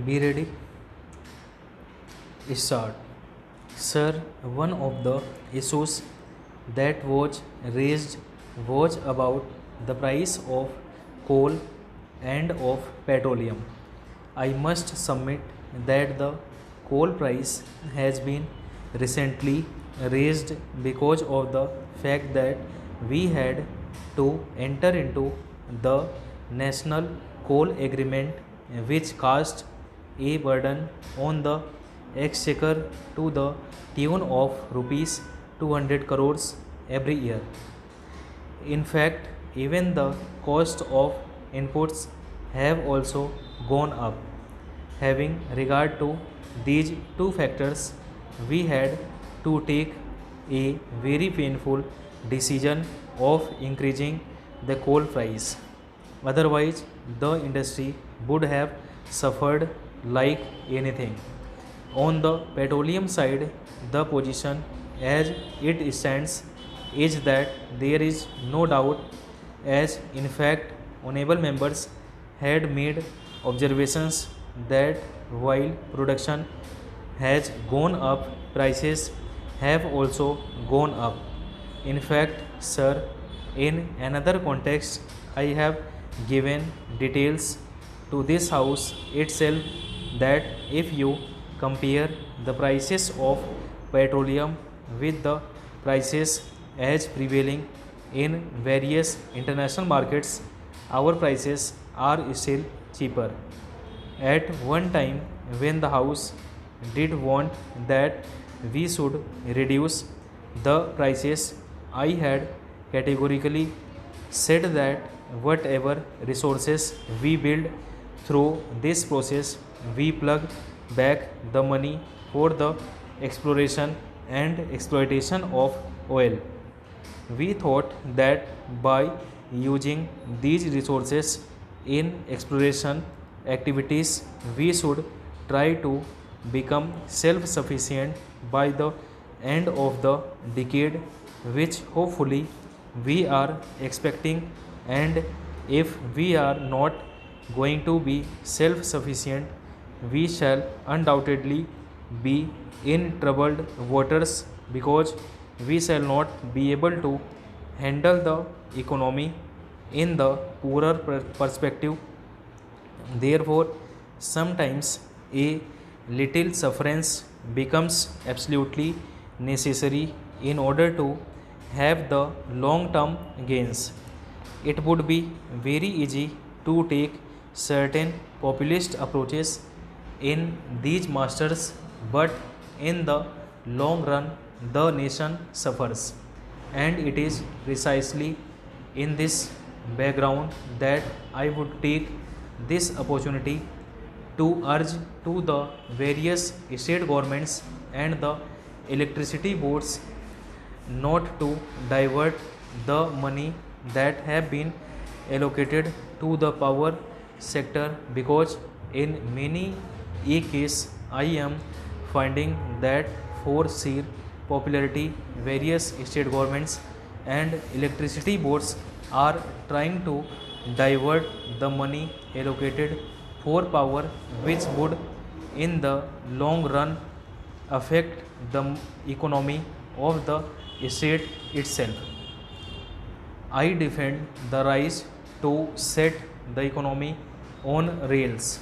Be ready. Start. Sir, one of the issues that was raised was about the price of coal and of petroleum. I must submit that the coal price has been recently raised because of the fact that we had to enter into the National Coal Agreement, which cast a burden on the exchequer to the tune of rupees 200 crores every year. In fact, even the cost of inputs have also gone up. Having regard to these two factors, we had to take a very painful decision of increasing the coal price. Otherwise, the industry would have suffered like anything. On the petroleum side, the position as it stands is that there is no doubt, as in fact honorable members had made observations, that while production has gone up, prices have also gone up. In fact, sir, in another context, I have given details to this house itself that if you compare the prices of petroleum with the prices as prevailing in various international markets, our prices are still cheaper. At one time, when the house did want that we should reduce the prices, I had categorically said that whatever resources we build through this process, we plug back the money for the exploration and exploitation of oil. We thought that by using these resources in exploration activities, we should try to become self-sufficient by the end of the decade, which hopefully we are expecting. And if we are not going to be self-sufficient, we shall undoubtedly be in troubled waters, because we shall not be able to handle the economy in the poorer perspective. Therefore, sometimes a little sufferance becomes absolutely necessary in order to have the long term gains. It would be very easy to take certain populist approaches in these masters, but in the long run, the nation suffers. And it is precisely in this background that I would take this opportunity to urge to the various state governments and the electricity boards not to divert the money that have been allocated to the power sector, because in many a case I am finding that for sheer popularity, various state governments and electricity boards are trying to divert the money allocated for power, which would in the long run affect the economy of the state itself. I defend the right to set the economy on rails.